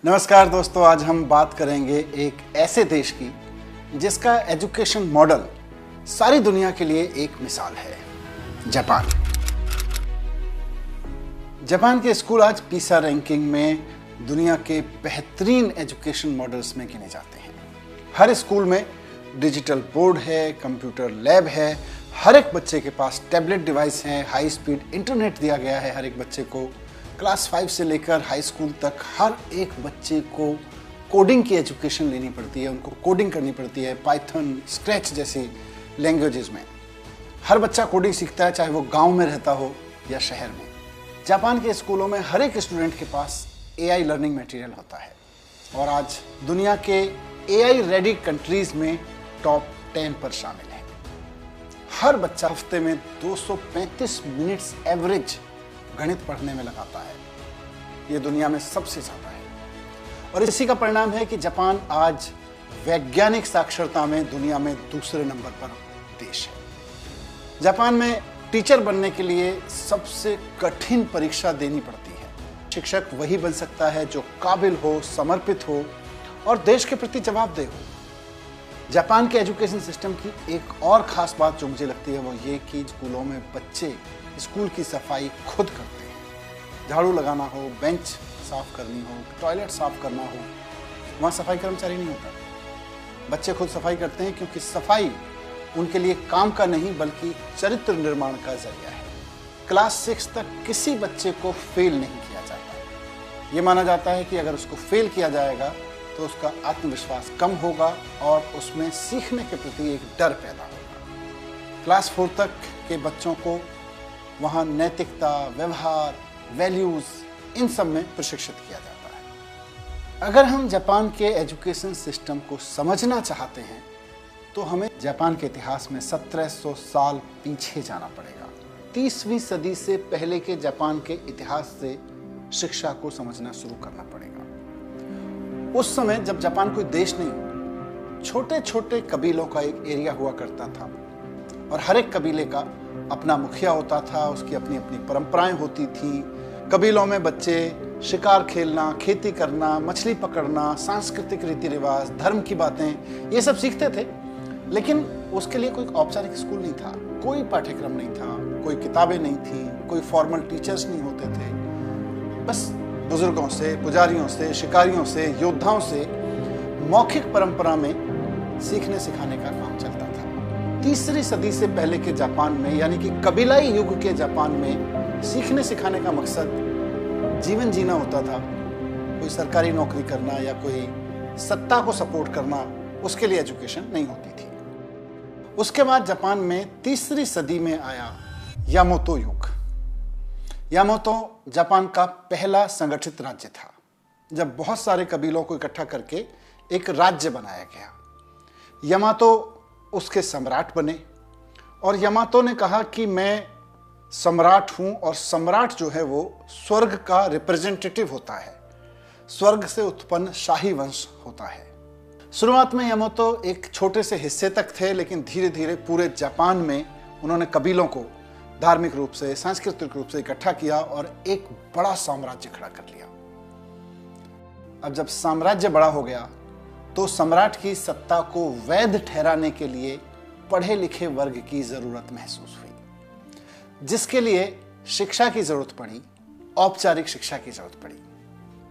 नमस्कार दोस्तों, आज हम बात करेंगे एक ऐसे देश की जिसका एजुकेशन मॉडल सारी दुनिया के लिए एक मिसाल है, जापान। जापान के स्कूल आज पीसा रैंकिंग में दुनिया के बेहतरीन एजुकेशन मॉडल्स में गिने जाते हैं। हर स्कूल में डिजिटल बोर्ड है, कंप्यूटर लैब है, हर एक बच्चे के पास टैबलेट डिवाइस है, हाई स्पीड इंटरनेट दिया गया है हर एक बच्चे को। क्लास 5 से लेकर हाई स्कूल तक हर एक बच्चे को कोडिंग की एजुकेशन लेनी पड़ती है, उनको कोडिंग करनी पड़ती है, पाइथन, स्क्रैच जैसी लैंग्वेजेस में। हर बच्चा कोडिंग सीखता है, चाहे वो गांव में रहता हो या शहर में। जापान के स्कूलों में हर एक स्टूडेंट के पास एआई लर्निंग मटेरियल होता है और आज दुनिया के एआई रेडी कंट्रीज में टॉप 10 पर शामिल है। हर बच्चा हफ्ते में 235 मिनट्स एवरेज गणित पढ़ने में लगाता है। ये दुनिया में सबसे ज्यादा है और इसी का परिणाम है कि जापान आज वैज्ञानिक साक्षरता में दुनिया में दूसरे नंबर पर देश है। जापान में टीचर बनने के लिए सबसे कठिन परीक्षा देनी पड़ती है। शिक्षक वही बन सकता है जो काबिल हो, समर्पित हो और देश के प्रति जवाबदेह हो। जापान के एजुकेशन सिस्टम की एक और खास बात जो मुझे लगती है वो ये कि स्कूलों में बच्चे स्कूल की सफाई खुद करते हैं। झाड़ू लगाना हो, बेंच साफ करनी हो, टॉयलेट साफ करना हो, वहाँ सफाई कर्मचारी नहीं होता। बच्चे खुद सफाई करते हैं क्योंकि सफाई उनके लिए काम का नहीं बल्कि चरित्र निर्माण का जरिया है। क्लास 6 तक किसी बच्चे को फेल नहीं किया जाता। ये माना जाता है कि अगर उसको फेल किया जाएगा तो उसका आत्मविश्वास कम होगा और उसमें सीखने के प्रति एक डर पैदा होगा। क्लास 4 तक के बच्चों को वहाँ नैतिकता, व्यवहार, वैल्यूज इन सब में प्रशिक्षित किया जाता है। अगर हम जापान के एजुकेशन सिस्टम को समझना चाहते हैं तो हमें जापान के इतिहास में 1700 साल पीछे जाना पड़ेगा। 30वीं सदी से पहले के जापान के इतिहास से शिक्षा को समझना शुरू करना पड़ेगा। उस समय जब जापान कोई देश नहीं, छोटे छोटे कबीलों का एक एरिया हुआ करता था और हर एक कबीले का अपना मुखिया होता था, उसकी अपनी अपनी परंपराएं होती थी। कबीलों में बच्चे शिकार खेलना, खेती करना, मछली पकड़ना, सांस्कृतिक रीति रिवाज, धर्म की बातें ये सब सीखते थे। लेकिन उसके लिए कोई औपचारिक स्कूल नहीं था, कोई पाठ्यक्रम नहीं था, कोई किताबें नहीं थी, कोई फॉर्मल टीचर्स नहीं होते थे। बस बुजुर्गों से, पुजारियों से, शिकारियों से, योद्धाओं से मौखिक परंपरा में सीखने सिखाने का काम चलता था। 3री सदी से पहले के जापान में यानी कि कबीलाई युग के जापान में सीखने सिखाने का मकसद जीवन जीना होता था। कोई सरकारी नौकरी करना या कोई सत्ता को सपोर्ट करना, उसके लिए एजुकेशन नहीं होती थी। उसके बाद जापान में 3री सदी में आया यामोतो युग। यामोतो जापान का पहला संगठित राज्य था जब बहुत सारे कबीलों को इकट्ठा करके एक राज्य बनाया गया। यामातो उसके सम्राट बने और यामातो ने कहा कि मैं सम्राट हूं और सम्राट जो है वो स्वर्ग का रिप्रेजेंटेटिव होता है, स्वर्ग से उत्पन्न शाही वंश होता है। शुरुआत में यामातो एक छोटे से हिस्से तक थे, लेकिन धीरे धीरे पूरे जापान में उन्होंने कबीलों को धार्मिक रूप से, सांस्कृतिक रूप से इकट्ठा किया और एक बड़ा साम्राज्य खड़ा कर लिया। अब जब साम्राज्य बड़ा हो गया तो सम्राट की सत्ता को वैध ठहराने के लिए पढ़े लिखे वर्ग की जरूरत महसूस हुई, जिसके लिए शिक्षा की जरूरत पड़ी, औपचारिक शिक्षा की जरूरत पड़ी।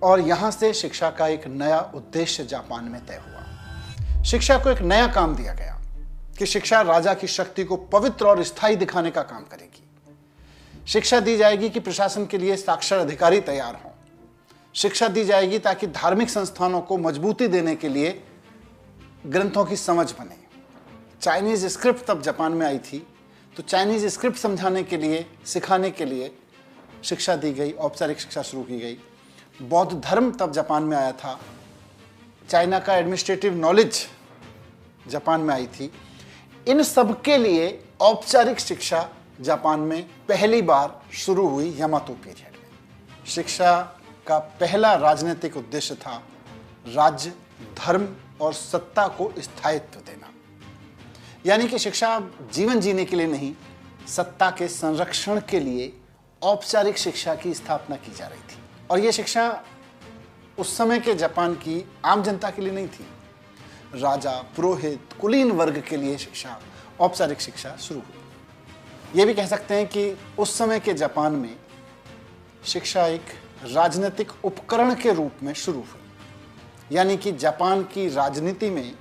और यहां से शिक्षा का एक नया उद्देश्य जापान में तय हुआ। शिक्षा को एक नया काम दिया गया कि शिक्षा राजा की शक्ति को पवित्र और स्थायी दिखाने का काम करेगी। शिक्षा दी जाएगी कि प्रशासन के लिए साक्षर अधिकारी तैयार हों। शिक्षा दी जाएगी ताकि धार्मिक संस्थानों को मजबूती देने के लिए ग्रंथों की समझ बने। चाइनीज स्क्रिप्ट तब जापान में आई थी, तो चाइनीज स्क्रिप्ट समझाने के लिए, सिखाने के लिए शिक्षा दी गई, औपचारिक शिक्षा शुरू की गई। बौद्ध धर्म तब जापान में आया था। चाइना का एडमिनिस्ट्रेटिव नॉलेज जापान में आई थी। इन सब के लिए औपचारिक शिक्षा जापान में पहली बार शुरू हुई यामातो पीरियड में। शिक्षा का पहला राजनीतिक उद्देश्य था राज्य, धर्म और सत्ता को स्थायित्व देना। यानी कि शिक्षा जीवन जीने के लिए नहीं, सत्ता के संरक्षण के लिए औपचारिक शिक्षा की स्थापना की जा रही थी। और यह शिक्षा उस समय के जापान की आम जनता के लिए नहीं थी। राजा, पुरोहित, कुलीन वर्ग के लिए शिक्षा, औपचारिक शिक्षा शुरू हुई। ये भी कह सकते हैं कि उस समय के जापान में शिक्षा एक राजनीतिक उपकरण के रूप में शुरू हुई। यानी कि जापान की राजनीति में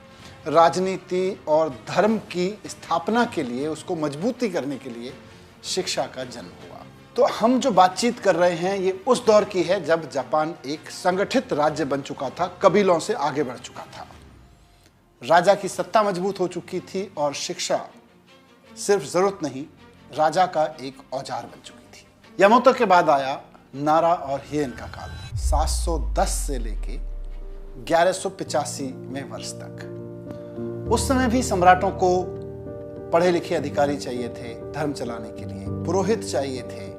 राजनीति और धर्म की स्थापना के लिए, उसको मजबूती करने के लिए शिक्षा का जन्म हुआ। तो हम जो बातचीत कर रहे हैं ये उस दौर की है जब जापान एक संगठित राज्य बन चुका था, कबीलों से आगे बढ़ चुका था, राजा की सत्ता मजबूत हो चुकी थी और शिक्षा सिर्फ जरूरत नहीं, राजा का एक औजार बन चुकी थी। यामातो के बाद आया नारा और हिएन का काल, 710 से लेके 1185 में वर्ष तक। उस समय भी सम्राटों को पढ़े लिखे अधिकारी चाहिए थे धर्म चलाने के लिए, पुरोहित चाहिए थे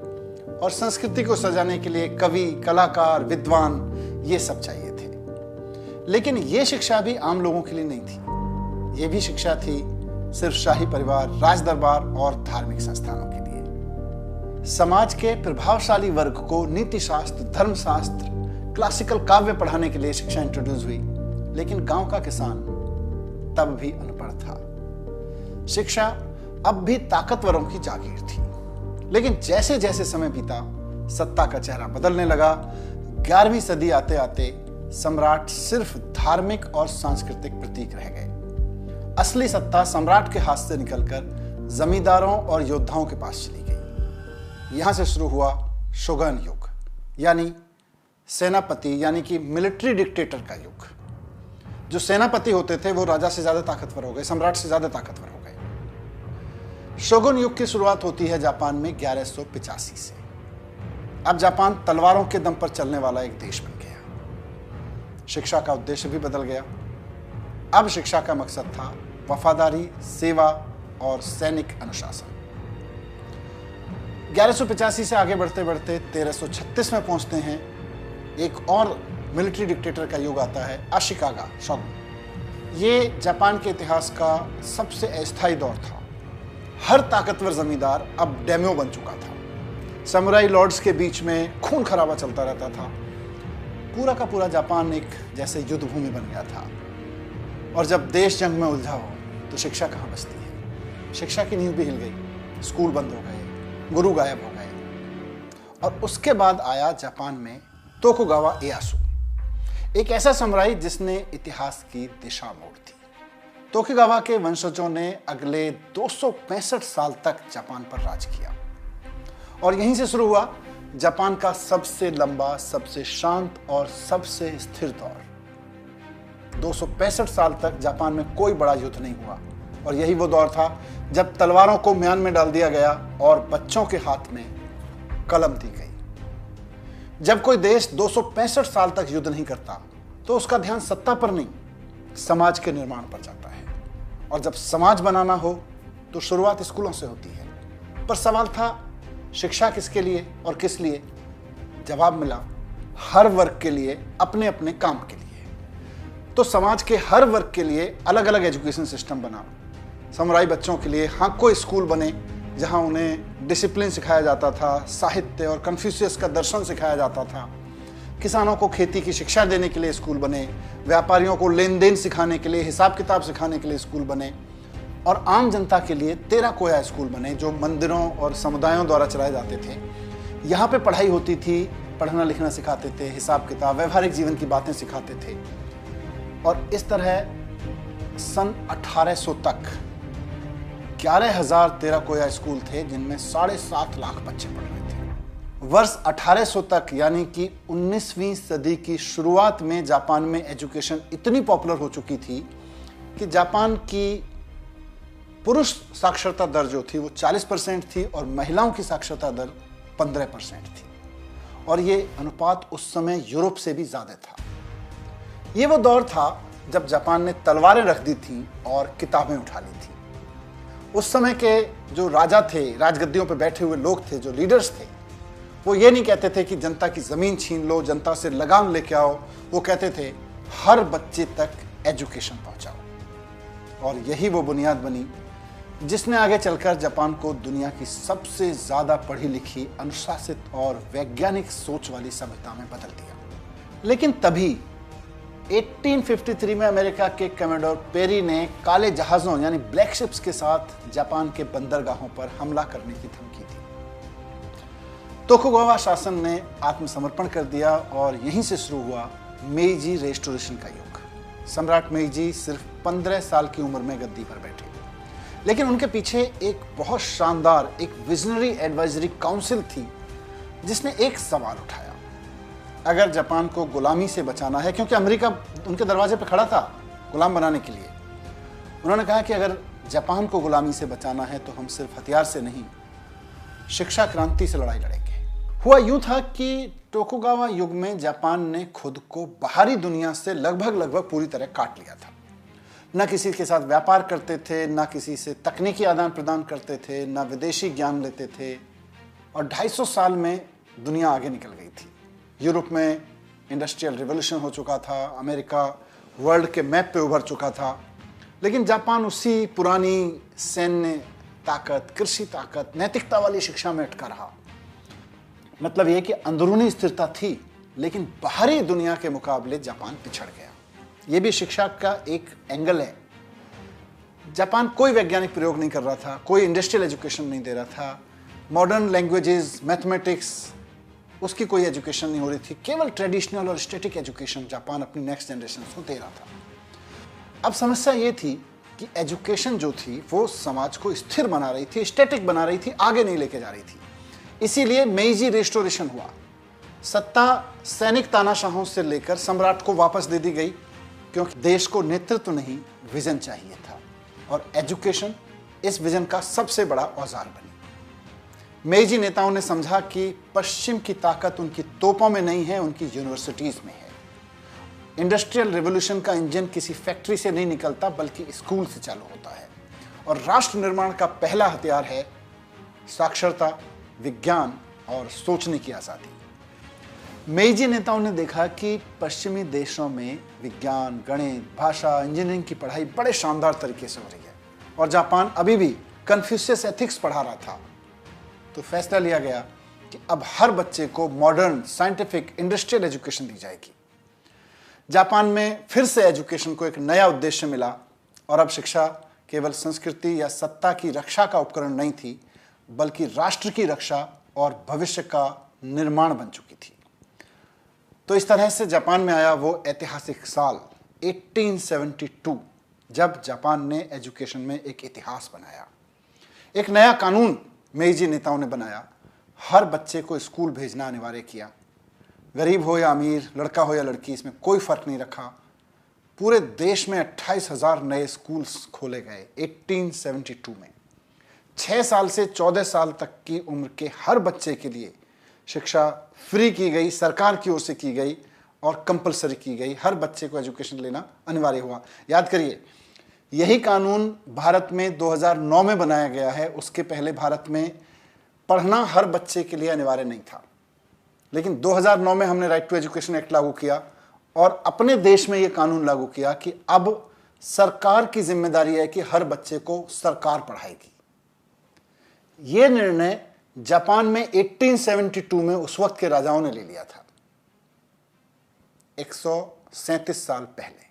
और संस्कृति को सजाने के लिए कवि, कलाकार, विद्वान, ये सब चाहिए थे। लेकिन ये शिक्षा भी आम लोगों के लिए नहीं थी। ये भी शिक्षा थी सिर्फ शाही परिवार, राज दरबार और धार्मिक संस्थानों के लिए। समाज के प्रभावशाली वर्ग को नीति शास्त्र, धर्मशास्त्र, क्लासिकल काव्य पढ़ाने के लिए शिक्षा इंट्रोड्यूस हुई। लेकिन गांव का किसान तब भी अनपढ़ था। शिक्षा अब भी ताकतवरों की जागीर थी। लेकिन जैसे जैसे समय बीता, सत्ता का चेहरा बदलने लगा। 11वीं सदी आते आते सम्राट सिर्फ धार्मिक और सांस्कृतिक प्रतीक रह गए। असली सत्ता सम्राट के हाथ से निकलकर जमींदारों और योद्धाओं के पास चली गई। यहां से शुरू हुआ शोगन युग, यानी सेनापति, यानी कि मिलिट्री डिक्टेटर का युग। जो सेनापति होते थे वो राजा से ज्यादा ताकतवर हो गए, सम्राट से ज्यादा ताकतवर हो गए। शोगुन युग की शुरुआत होती है जापान में 1185 से। अब जापान तलवारों के दम पर चलने वाला एक देश बन गया। शिक्षा का उद्देश्य भी बदल गया। अब शिक्षा का मकसद था वफादारी, सेवा और सैनिक अनुशासन। 1185 से आगे बढ़ते बढ़ते 1336 में पहुंचते हैं। एक और मिलिट्री डिक्टेटर का युग आता है, अशिकागा शोगुन। ये जापान के इतिहास का सबसे अस्थायी दौर था। हर ताकतवर जमींदार अब डेम्यो बन चुका था। समुराई लॉर्ड्स के बीच में खून खराबा चलता रहता था। पूरा का पूरा जापान एक जैसे युद्ध भूमि बन गया था। और जब देश जंग में उलझा हो तो शिक्षा कहाँ बचती है। शिक्षा की नींव भी हिल गई, स्कूल बंद हो गए, गुरु गायब हो गए। और उसके बाद आया जापान में तोकुगावा इएयासु, एक ऐसा समुराई जिसने इतिहास की दिशा मोड़ दी। तोकुगावा के वंशजों ने अगले 265 साल तक जापान पर राज किया और यहीं से शुरू हुआ जापान का सबसे लंबा, सबसे शांत और सबसे स्थिर दौर। 265 साल तक जापान में कोई बड़ा युद्ध नहीं हुआ और यही वो दौर था जब तलवारों को म्यान में डाल दिया गया और बच्चों के हाथ में कलम दी गई। जब कोई देश 265 साल तक युद्ध नहीं करता तो उसका ध्यान सत्ता पर नहीं, समाज के निर्माण पर जाता है। और जब समाज बनाना हो तो शुरुआत स्कूलों से होती है। पर सवाल था शिक्षा किसके लिए और किस लिए? जवाब मिला हर वर्ग के लिए, अपने अपने काम के लिए। तो समाज के हर वर्ग के लिए अलग अलग एजुकेशन सिस्टम बना। समुराई बच्चों के लिए कोई स्कूल बने जहां उन्हें डिसिप्लिन सिखाया जाता था, साहित्य और कन्फ्यूशियस का दर्शन सिखाया जाता था। किसानों को खेती की शिक्षा देने के लिए स्कूल बने, व्यापारियों को लेन देन सिखाने के लिए, हिसाब किताब सिखाने के लिए स्कूल बने और आम जनता के लिए 13 कोया स्कूल बने जो मंदिरों और समुदायों द्वारा चलाए जाते थे। यहाँ पे पढ़ाई होती थी, पढ़ना लिखना सिखाते थे, हिसाब किताब, व्यवहारिक जीवन की बातें सिखाते थे। और इस तरह सन 1800 तक 11,013 कोया स्कूल थे जिनमें 7.5 लाख बच्चे पढ़ रहे थे। वर्ष 1800 तक यानी कि 19वीं सदी की शुरुआत में जापान में एजुकेशन इतनी पॉपुलर हो चुकी थी कि जापान की पुरुष साक्षरता दर जो थी वो 40% थी और महिलाओं की साक्षरता दर 15% थी। और ये अनुपात उस समय यूरोप से भी ज्यादा था। ये वो दौर था जब जापान ने तलवारें रख दी थी और किताबें उठा ली थी। उस समय के जो राजा थे, राजगद्दियों पर बैठे हुए लोग थे, जो लीडर्स थे, वो ये नहीं कहते थे कि जनता की जमीन छीन लो, जनता से लगाम लेके आओ। वो कहते थे हर बच्चे तक एजुकेशन पहुंचाओ। और यही वो बुनियाद बनी जिसने आगे चलकर जापान को दुनिया की सबसे ज्यादा पढ़ी लिखी, अनुशासित और वैज्ञानिक सोच वाली सभ्यता में बदल दिया। लेकिन तभी 1853 में अमेरिका के कमोडोर पेरी ने काले जहाजों यानी ब्लैक शिप्स के साथ जापान के बंदरगाहों पर हमला करने की धमकी दी। तोकुगावा शासन ने आत्मसमर्पण कर दिया और यहीं से शुरू हुआ मेइजी रेस्टोरेशन का युग। सम्राट मेइजी सिर्फ 15 साल की उम्र में गद्दी पर बैठे, लेकिन उनके पीछे एक बहुत शानदार एक विजनरी एडवाइजरी काउंसिल थी जिसने एक सवाल उठाया। अगर जापान को गुलामी से बचाना है, क्योंकि अमेरिका उनके दरवाजे पर खड़ा था गुलाम बनाने के लिए, उन्होंने कहा कि अगर जापान को गुलामी से बचाना है तो हम सिर्फ हथियार से नहीं, शिक्षा क्रांति से लड़ाई लड़ेंगे। हुआ यूं था कि टोकुगावा युग में जापान ने खुद को बाहरी दुनिया से लगभग पूरी तरह काट लिया था। न किसी के साथ व्यापार करते थे, न किसी से तकनीकी आदान प्रदान करते थे, न विदेशी ज्ञान लेते थे, और 250 साल में दुनिया आगे निकल गई थी। यूरोप में इंडस्ट्रियल रिवॉल्यूशन हो चुका था, अमेरिका वर्ल्ड के मैप पे उभर चुका था, लेकिन जापान उसी पुरानी सैन्य ताकत, कृषि ताकत, नैतिकता वाली शिक्षा में अटका रहा। मतलब यह कि अंदरूनी स्थिरता थी, लेकिन बाहरी दुनिया के मुकाबले जापान पिछड़ गया। यह भी शिक्षा का एक एंगल है। जापान कोई वैज्ञानिक प्रयोग नहीं कर रहा था, कोई इंडस्ट्रियल एजुकेशन नहीं दे रहा था, मॉडर्न लैंग्वेजेस, मैथमेटिक्स, उसकी कोई एजुकेशन नहीं हो रही थी। केवल ट्रेडिशनल और स्टैटिक एजुकेशन जापान अपनी नेक्स्ट जनरेशन को दे रहा था। अब समस्या ये थी कि एजुकेशन जो थी वो समाज को स्थिर बना रही थी, स्टैटिक बना रही थी, आगे नहीं लेके जा रही थी। इसीलिए मेइजी रेस्टोरेशन हुआ। सत्ता सैनिक तानाशाहों से लेकर सम्राट को वापस दे दी गई, क्योंकि देश को नेतृत्व नहीं विजन चाहिए था, और एजुकेशन इस विजन का सबसे बड़ा औजार बनी। मेइजी नेताओं ने समझा कि पश्चिम की ताकत उनकी तोपों में नहीं है, उनकी यूनिवर्सिटीज में है। इंडस्ट्रियल रिवॉल्यूशन का इंजन किसी फैक्ट्री से नहीं निकलता, बल्कि स्कूल से चालू होता है, और राष्ट्र निर्माण का पहला हथियार है साक्षरता, विज्ञान और सोचने की आजादी। मेइजी नेताओं ने देखा कि पश्चिमी देशों में विज्ञान, गणित, भाषा, इंजीनियरिंग की पढ़ाई बड़े शानदार तरीके से हो रही है, और जापान अभी भी कन्फ्यूशियस एथिक्स पढ़ा रहा था। तो फैसला लिया गया कि अब हर बच्चे को मॉडर्न, साइंटिफिक, इंडस्ट्रियल एजुकेशन दी जाएगी। जापान में फिर से एजुकेशन को एक नया उद्देश्य मिला, और अब शिक्षा केवल संस्कृति या सत्ता की रक्षा का उपकरण नहीं थी, बल्कि राष्ट्र की रक्षा और भविष्य का निर्माण बन चुकी थी। तो इस तरह से जापान में आया वो ऐतिहासिक साल 1872, जब जापान ने एजुकेशन में एक इतिहास बनाया। एक नया कानून मेइजी नेताओं ने बनाया। हर बच्चे को स्कूल भेजना अनिवार्य किया। गरीब हो या अमीर, लड़का हो या लड़की, इसमें कोई फर्क नहीं रखा। पूरे देश में 28,000 नए स्कूल्स खोले गए 1872 में। 6 साल से 14 साल तक की उम्र के हर बच्चे के लिए शिक्षा फ्री की गई, सरकार की ओर से की गई और कंपलसरी की गई। हर बच्चे को एजुकेशन लेना अनिवार्य हुआ। याद करिए, यही कानून भारत में 2009 में बनाया गया है। उसके पहले भारत में पढ़ना हर बच्चे के लिए अनिवार्य नहीं था, लेकिन 2009 में हमने राइट टू एजुकेशन एक्ट लागू किया और अपने देश में यह कानून लागू किया कि अब सरकार की जिम्मेदारी है कि हर बच्चे को सरकार पढ़ाएगी। यह निर्णय जापान में 1872 में उस वक्त के राजाओं ने ले लिया था, 137 साल पहले।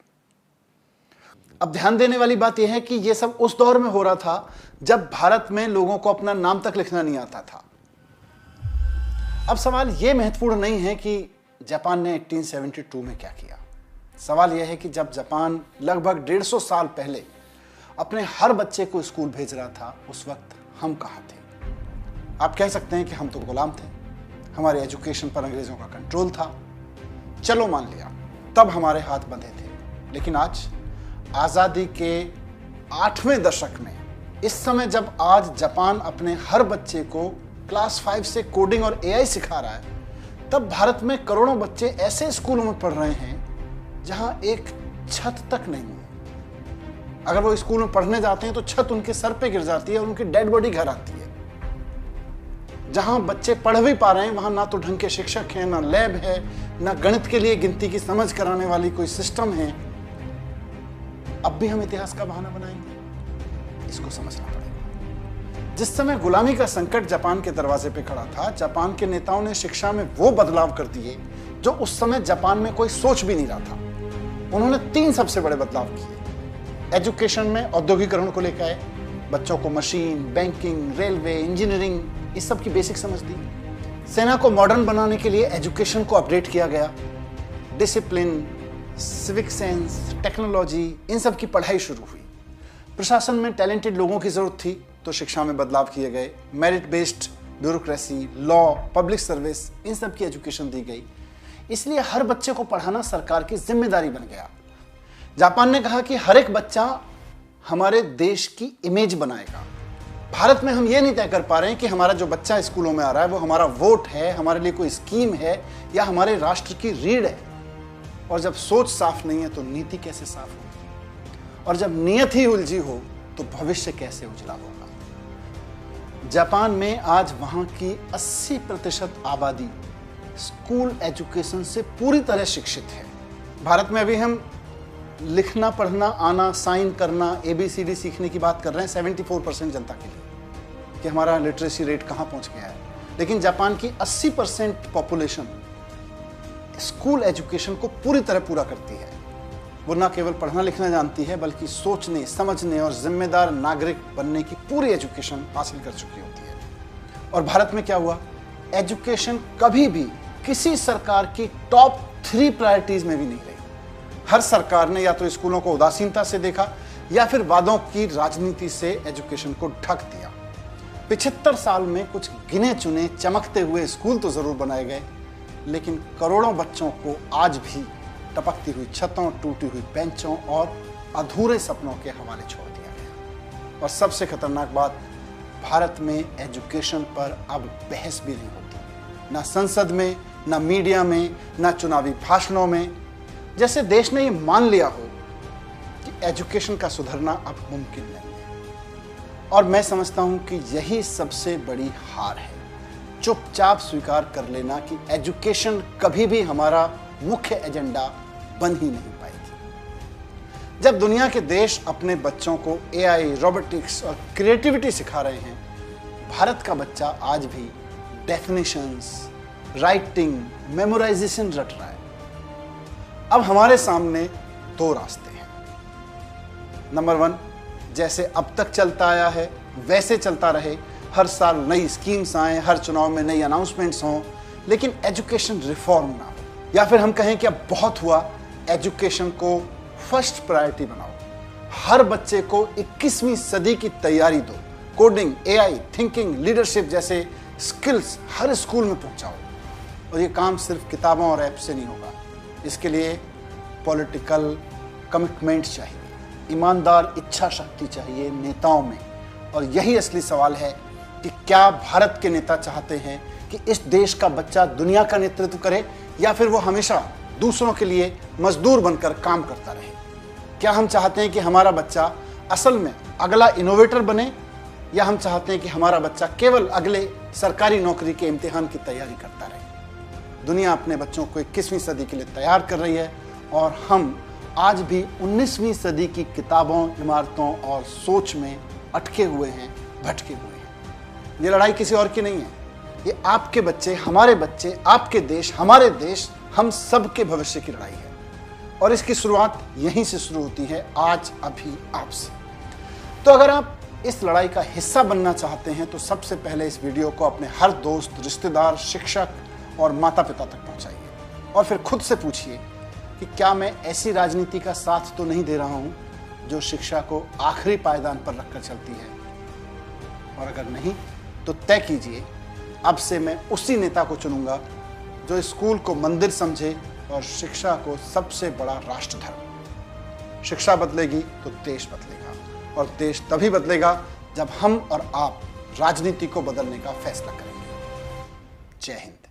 अब ध्यान देने वाली बात यह है कि यह सब उस दौर में हो रहा था जब भारत में लोगों को अपना नाम तक लिखना नहीं आता था। अब सवाल यह महत्वपूर्ण नहीं है कि जापान ने 1872 में क्या किया। सवाल यह है कि जब जापान लगभग 150 साल पहले अपने हर बच्चे को स्कूल भेज रहा था, उस वक्त हम कहाँ थे। आप कह सकते हैं कि हम तो गुलाम थे, हमारे एजुकेशन पर अंग्रेजों का कंट्रोल था। चलो मान लिया, तब हमारे हाथ बंधे थे। लेकिन आज आज़ादी के 8वें दशक में, इस समय जब आज जापान अपने हर बच्चे को क्लास 5 से कोडिंग और एआई सिखा रहा है, तब भारत में करोड़ों बच्चे ऐसे स्कूलों में पढ़ रहे हैं जहां एक छत तक नहीं है। अगर वो स्कूल में पढ़ने जाते हैं तो छत उनके सर पे गिर जाती है और उनकी डेड बॉडी घर आती है। जहां बच्चे पढ़ भी पा रहे हैं वहां ना तो ढंग के शिक्षक हैं, ना लैब है, ना गणित के लिए गिनती की समझ कराने वाली कोई सिस्टम है। अब भी हम इतिहास का बहाना बनाएंगे? इसको समझना पड़ेगा। जिस समय गुलामी का संकट जापान के दरवाजे पे खड़ा था, जापान के नेताओं ने शिक्षा में वो बदलाव कर दिए जो उस समय जापान में कोई सोच भी नहीं रहा था। उन्होंने 3 सबसे बड़े बदलाव किए। एजुकेशन में औद्योगिकरण को लेकर आए, बच्चों को मशीन, बैंकिंग, रेलवे, इंजीनियरिंग इस सब की बेसिक समझ दी। सेना को मॉडर्न बनाने के लिए एजुकेशन को अपडेट किया गया। Discipline, civic sense, technology in सब की पढ़ाई शुरू हुई। प्रशासन में टैलेंटेड लोगों की जरूरत थी तो शिक्षा में बदलाव किए गए। Merit based bureaucracy, law, public service in सब की एजुकेशन दी गई। इसलिए हर बच्चे को पढ़ाना सरकार की जिम्मेदारी बन गया। जापान ने कहा कि हर एक बच्चा हमारे देश की इमेज बनाएगा। भारत में हम ये नहीं तय कर पा रहे हैं कि हमारा जो बच्चा स्कूलों में आ रहा है वो हमारा वोट है, हमारे लिए कोई स्कीम है या हमारे राष्ट्र की रीढ़ है। और जब सोच साफ नहीं है तो नीति कैसे साफ होगी, और जब नियत ही उलझी हो तो भविष्य कैसे उजला होगा। जापान में आज वहां की 80% आबादी स्कूल एजुकेशन से पूरी तरह शिक्षित है। भारत में अभी हम लिखना, पढ़ना, आना, साइन करना, ABCD सीखने की बात कर रहे हैं 74% जनता के लिए कि हमारा लिटरेसी रेट कहां पहुंच गया है। लेकिन जापान की 80% पॉपुलेशन स्कूल एजुकेशन को पूरी तरह पूरा करती है। वो ना केवल पढ़ना लिखना जानती है बल्कि सोचने, समझने और जिम्मेदार नागरिक बनने की पूरी एजुकेशन हासिल कर चुकी होती है। और भारत में क्या हुआ, एजुकेशन कभी भी किसी सरकार की टॉप 3 प्रायोरिटीज में भी नहीं रही। हर सरकार ने या तो स्कूलों को उदासीनता से देखा या फिर वादों की राजनीति से एजुकेशन को ढक दिया। 75 साल में कुछ गिने चुने चमकते हुए स्कूल तो जरूर बनाए गए, लेकिन करोड़ों बच्चों को आज भी टपकती हुई छतों, टूटी हुई बेंचों और अधूरे सपनों के हवाले छोड़ दिया गया। और सबसे खतरनाक बात, भारत में एजुकेशन पर अब बहस भी नहीं होती, ना संसद में, ना मीडिया में, ना चुनावी भाषणों में। जैसे देश ने ये मान लिया हो कि एजुकेशन का सुधरना अब मुमकिन नहीं है। और मैं समझता हूं कि यही सबसे बड़ी हार है, चुपचाप स्वीकार कर लेना कि एजुकेशन कभी भी हमारा मुख्य एजेंडा बन ही नहीं पाएगी। जब दुनिया के देश अपने बच्चों को AI, रोबोटिक्स और क्रिएटिविटी सिखा रहे हैं, भारत का बच्चा आज भी डेफिनेशंस, राइटिंग, मेमोराइजेशन रट रहा है। अब हमारे सामने 2 रास्ते हैं। नंबर 1, जैसे अब तक चलता आया है वैसे चलता रहे, हर साल नई स्कीम्स आए, हर चुनाव में नई अनाउंसमेंट्स हों, लेकिन एजुकेशन रिफॉर्म ना हो। या फिर हम कहें कि अब बहुत हुआ, एजुकेशन को फर्स्ट प्रायोरिटी बनाओ। हर बच्चे को 21वीं सदी की तैयारी दो। कोडिंग, AI, थिंकिंग, लीडरशिप जैसे स्किल्स हर स्कूल में पहुंचाओ। और ये काम सिर्फ किताबों और ऐप से नहीं होगा, इसके लिए पॉलिटिकल कमिटमेंट चाहिए, ईमानदार इच्छा शक्ति चाहिए नेताओं में। और यही असली सवाल है कि क्या भारत के नेता चाहते हैं कि इस देश का बच्चा दुनिया का नेतृत्व करे या फिर वो हमेशा दूसरों के लिए मजदूर बनकर काम करता रहे। क्या हम चाहते हैं कि हमारा बच्चा असल में अगला इनोवेटर बने या हम चाहते हैं कि हमारा बच्चा केवल अगले सरकारी नौकरी के इम्तिहान की तैयारी करता रहे। दुनिया अपने बच्चों को 21वीं सदी के लिए तैयार कर रही है और हम आज भी 19वीं सदी की किताबों, इमारतों और सोच में अटके हुए हैं, भटके हुए हैं। ये लड़ाई किसी और की नहीं है, ये आपके बच्चे, हमारे बच्चे, आपके देश, हमारे देश, हम सब के भविष्य की लड़ाई है। और इसकी शुरुआत यहीं से शुरू होती है, आज, अभी, आपसे। तो अगर आप इस लड़ाई का हिस्सा बनना चाहते हैं तो सबसे पहले इस वीडियो को अपने हर दोस्त, रिश्तेदार, शिक्षक और माता पिता तक पहुंचाइए। और फिर खुद से पूछिए कि क्या मैं ऐसी राजनीति का साथ तो नहीं दे रहा हूं जो शिक्षा को आखिरी पायदान पर रखकर चलती है। और अगर नहीं तो तय कीजिए, अब से मैं उसी नेता को चुनूंगा जो स्कूल को मंदिर समझे और शिक्षा को सबसे बड़ा राष्ट्र धर्म। शिक्षा बदलेगी तो देश बदलेगा, और देश तभी बदलेगा जब हम और आप राजनीति को बदलने का फैसला करेंगे। जय हिंद।